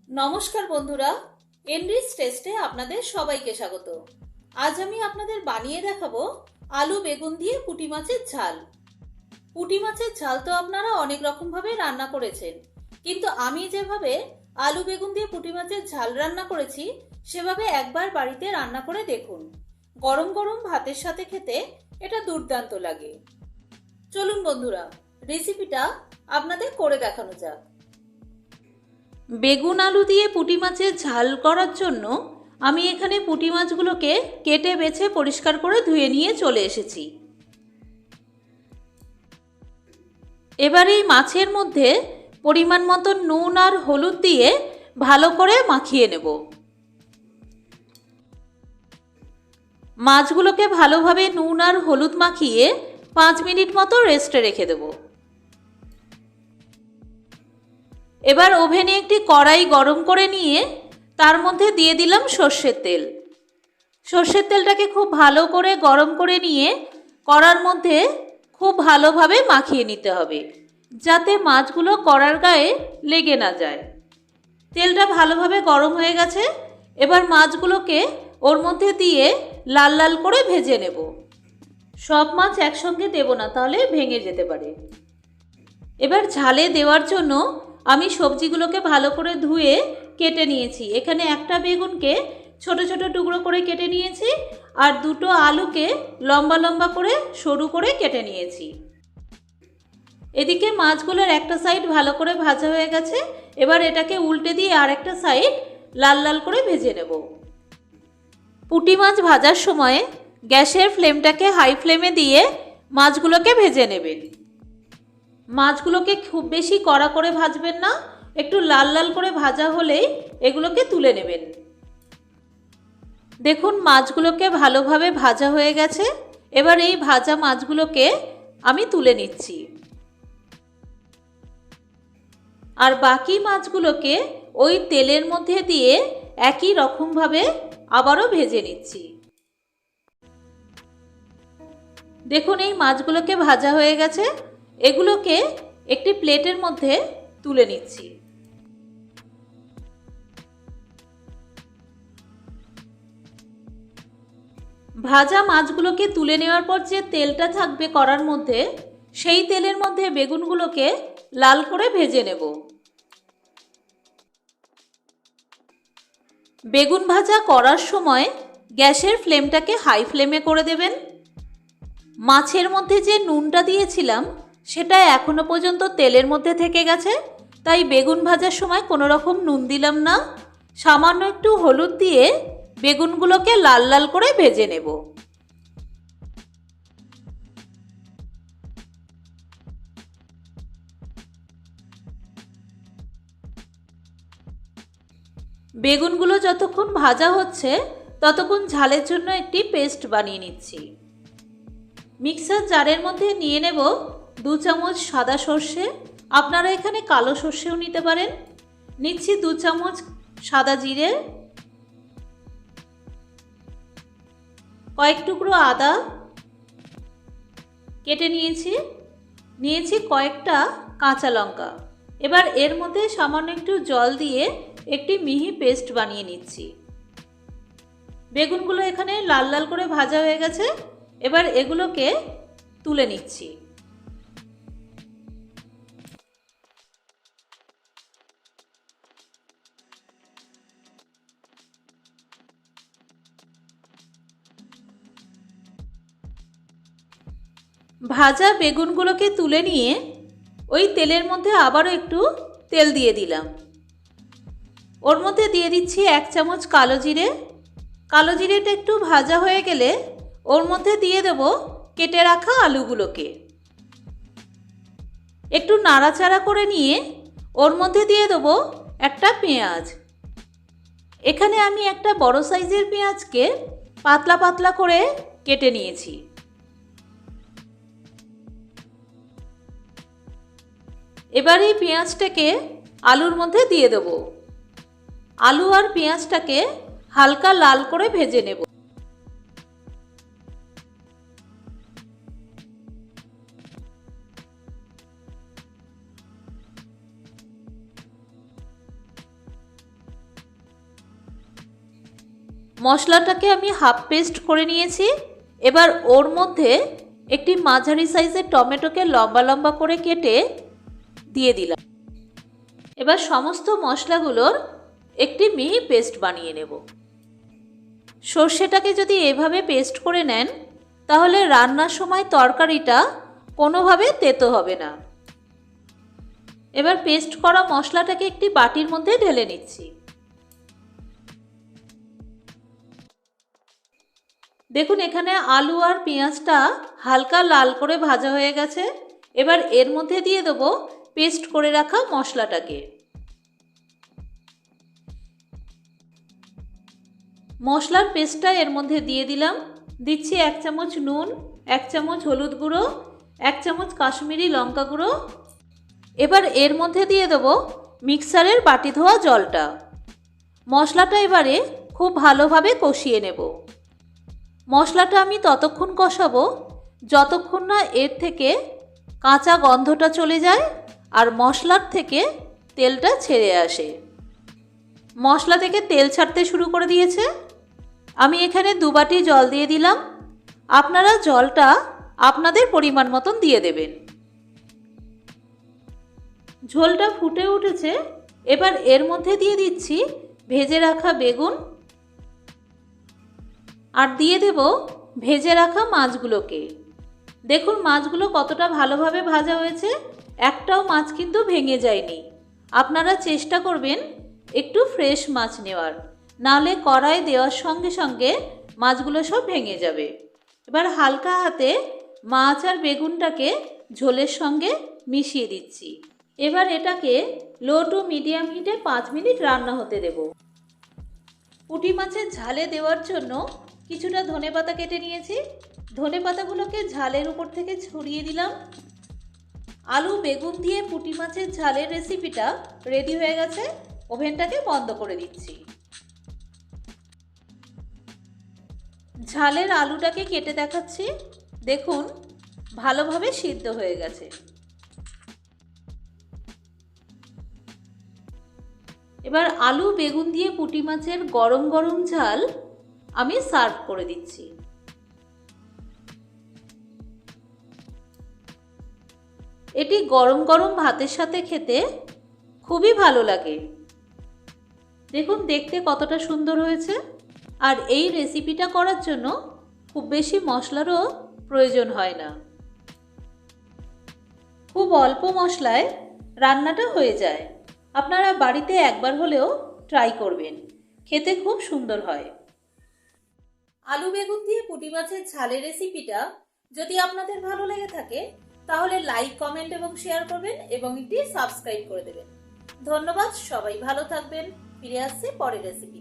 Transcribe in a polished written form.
নমস্কার বন্ধুরা, এনরিচ টেস্টে আপনাদের সবাইকে স্বাগত। আজ আমি আপনাদের বানিয়ে দেখাবো আলু বেগুন দিয়ে পুঁটি মাছের ঝাল। পুঁটি মাছের ঝাল তো আপনারা অনেক রকম ভাবে রান্না করেছেন, কিন্তু আমি যেভাবে আলু বেগুন দিয়ে পুঁটি মাছের ঝাল রান্না করেছি সেভাবে একবার বাড়িতে রান্না করে দেখুন। গরম গরম ভাতের সাথে খেতে এটা দুর্দান্ত লাগে। চলুন বন্ধুরা, রেসিপিটা আপনাদের করে দেখানো যাক। বেগুন আলু দিয়ে পুঁটি মাছের ঝাল করার জন্য আমি এখানে পুঁটি মাছগুলোকে কেটে বেছে পরিষ্কার করে ধুয়ে নিয়ে চলে এসেছি। এবার এই মাছের মধ্যে পরিমাণ মতো নুন আর হলুদ দিয়ে ভালো করে মাখিয়ে নেব। মাছগুলোকে ভালোভাবে নুন আর হলুদ মাখিয়ে 5 মিনিট মতো রেস্টে রেখে দেব। এবার ওভেনে একটি কড়াই গরম করে নিয়ে তার মধ্যে দিয়ে দিলাম সর্ষের তেল। সর্ষের তেলটাকে খুব ভালো করে গরম করে নিয়ে কড়ার মধ্যে খুব ভালোভাবে মাখিয়ে নিতে হবে, যাতে মাছগুলো কড়ার গায়ে লেগে না যায়। তেলটা ভালোভাবে গরম হয়ে গেছে, এবার মাছগুলোকে ওর মধ্যে দিয়ে লাল লাল করে ভেজে নেব। সব মাছ একসঙ্গে দেব না, তাহলে ভেঙে যেতে পারে। এবার ঝালে দেওয়ার জন্য আমি সবজিগুলোকে ভালো করে ধুয়ে কেটে নিয়েছি। এখানে একটা বেগুনকে ছোট ছোট টুকরো করে কেটে নিয়েছি, আর দুটো আলুকে লম্বা লম্বা করে সরু করে কেটে নিয়েছি। এদিকে মাছগুলোর একটা সাইড ভালো করে ভাজা হয়ে গেছে, এবার এটাকে উল্টে দিয়ে আর একটা সাইড লাল লাল করে ভেজে নেব। পুঁটি মাছ ভাজার সময় গ্যাসের ফ্লেমটাকে হাই ফ্লেমে দিয়ে মাছগুলোকে ভেজে নেবেন। মাছগুলোকে খুব বেশি কড়া করে ভাজবেন না, একটু লাল লাল করে ভাজা হলেই এগুলোকে তুলে নেবেন। দেখুন মাছগুলোকে ভালোভাবে ভাজা হয়ে গেছে। এবার এই ভাজা মাছগুলোকে আমি তুলে নিচ্ছি, আর বাকি মাছগুলোকে ওই তেলের মধ্যে দিয়ে একই রকমভাবে আবারও ভেজে নিচ্ছি। দেখুন এই মাছগুলোকে ভাজা হয়ে গেছে, এগুলোকে একটি প্লেটের মধ্যে তুলে নিচ্ছি। ভাজা মাছগুলোকে তুলে নেওয়ার পর যে তেলটা থাকবে কড়ার মধ্যে, সেই তেলের মধ্যে বেগুনগুলোকে লাল করে ভেজে নেব। বেগুন ভাজা করার সময় গ্যাসের ফ্লেমটাকে হাই ফ্লেমে করে দেবেন। মাছের মধ্যে যে নুনটা দিয়েছিলাম সেটা এখনো পর্যন্ত তেলের মধ্যে থেকে গেছে, তাই বেগুন ভাজার সময় কোনো রকম নুন দিলাম না। সামান্য একটু হলুদ দিয়ে বেগুনগুলোকে লাল লাল করে ভেজে নেব। বেগুনগুলো যতক্ষণ ভাজা হচ্ছে ততক্ষণ ঝালের জন্য একটি পেস্ট বানিয়ে নিচ্ছি। মিক্সার জারের মধ্যে নিয়ে নেব 2 চামচ সাদা সর্ষে, আপনারা এখানে কালো সর্ষেও নিতে পারেন। নিচ্ছি 2 চামচ সাদা জিরে, কয়েক টুকরো আদা কেটে নিয়েছি কয়েকটা কাঁচা লঙ্কা। এবার এর মধ্যে সামান্য একটু জল দিয়ে একটি মিহি পেস্ট বানিয়ে নিচ্ছি। বেগুনগুলো এখানে লাল লাল করে ভাজা হয়ে গেছে, এবার এগুলোকে তুলে নিচ্ছি। ভাজা বেগুনগুলোকে তুলে নিয়ে ওই তেলের মধ্যে আবারও একটু তেল দিয়ে দিলাম। ওর মধ্যে দিয়ে দিচ্ছি 1 চামচ কালো জিরে। কালো জিরেটা একটু ভাজা হয়ে গেলে ওর মধ্যে দিয়ে দেব কেটে রাখা আলুগুলোকে। একটু নাড়াচাড়া করে নিয়ে ওর মধ্যে দিয়ে দেব একটা পেঁয়াজ। এখানে আমি একটা বড় সাইজের পেঁয়াজকে পাতলা পাতলা করে কেটে নিয়েছি। এবার এই পেঁয়াজটাকে আলুর মধ্যে দিয়ে দেব। আলু আর পেঁয়াজটাকে হালকা লাল করে ভেজে নেব। মশলাটাকে আমি হাফ পেস্ট করে নিয়েছি। এবার ওর মধ্যে একটি মাঝারি সাইজের টমেটোকে লম্বা লম্বা করে কেটে দিয়ে দিলাম। এবার সমস্ত মশলাগুলোর একটি মিহি পেস্ট বানিয়ে নেব। সর্ষেটাকে যদি এভাবে পেস্ট করে নেন তাহলে রান্নার সময় তরকারিটা কোনোভাবে তেতো হবে না। এবার পেস্ট করা মশলাটাকে একটি বাটির মধ্যে ঢেলে নিচ্ছি। দেখুন এখানে আলু আর পেঁয়াজটা হালকা লাল করে ভাজা হয়ে গেছে। এবার এর মধ্যে দিয়ে দেবো পেস্ট করে রাখা মশলাটাকে। মশলার পেস্টটা এর মধ্যে দিয়ে দিলাম। দিচ্ছি 1 চামচ নুন, 1 চামচ হলুদ গুঁড়ো, 1 চামচ কাশ্মীরি লঙ্কা গুঁড়ো। এবার এর মধ্যে দিয়ে দেবো মিক্সারের বাটি ধোয়া জলটা। মশলাটা এবারে খুব ভালোভাবে কষিয়ে নেব। মশলাটা আমি ততক্ষণ কষাবো যতক্ষণ না এর থেকে কাঁচা গন্ধটা চলে যায় আর মশলার থেকে তেলটা ছেড়ে আসে। মশলা থেকে তেল ছাড়তে শুরু করে দিয়েছে। আমি এখানে 2 বাটি জল দিয়ে দিলাম। আপনারা জলটা আপনাদের পরিমাণ মতন দিয়ে দেবেন। ঝোলটা ফুটে উঠেছে। এবার এর মধ্যে দিয়ে দিচ্ছি ভেজে রাখা বেগুন আর দিয়ে দেব ভেজে রাখা মাছগুলোকে। দেখুন মাছগুলো কতটা ভালোভাবে ভাজা হয়েছে, একটাও মাছ কিন্তু ভেঙে যায়নি। আপনারা চেষ্টা করবেন একটু ফ্রেশ মাছ নেওয়ার, নালে কড়াই দেওয়ার সঙ্গে সঙ্গে মাছগুলো সব ভেঙে যাবে। এবার হালকা হাতে মাছ আর বেগুনটাকে ঝোলের সঙ্গে মিশিয়ে দিচ্ছি। এবার এটাকে লো টু মিডিয়াম হিটে 5 মিনিট রান্না হতে দেব। পুঁটি মাছের ঝালে দেওয়ার জন্য কিছুটা ধনেপাতা কেটে নিয়েছি। ধনেপাতাগুলোকে ঝালের উপর থেকে ছড়িয়ে দিলাম। আলু বেগুন দিয়ে পুঁটি মাছের ঝালের রেসিপিটা রেডি হয়ে গেছে। ওভেনটাকে বন্ধ করে দিচ্ছি। ঝালের আলুটাকে কেটে দেখাচ্ছি। দেখুন ভালোভাবে সিদ্ধ হয়ে গেছে। এবার আলু বেগুন দিয়ে পুঁটি মাছের গরম গরম ঝাল আমি সার্ভ করে দিচ্ছি। এটি গরম গরম ভাতের সাথে খেতে খুবই ভালো লাগে। দেখুন দেখতে কতটা সুন্দর হয়েছে। আর এই রেসিপিটা করার জন্য খুব বেশি মশলারও প্রয়োজন হয় না। খুব অল্প মশলায় রান্নাটা হয়ে যায়। আপনারা বাড়িতে একবার হলেও ট্রাই করবেন, খেতে খুব সুন্দর হয়। আলু বেগুন দিয়ে পুঁটি মাছের ঝালের রেসিপিটা যদি আপনাদের ভালো লেগে থাকে তাহলে লাইক কমেন্ট এবং শেয়ার করবেন এবং একটি সাবস্ক্রাইব করে দেবেন। ধন্যবাদ, সবাই ভালো থাকবেন। ফিরে আসছে পরের রেসিপি।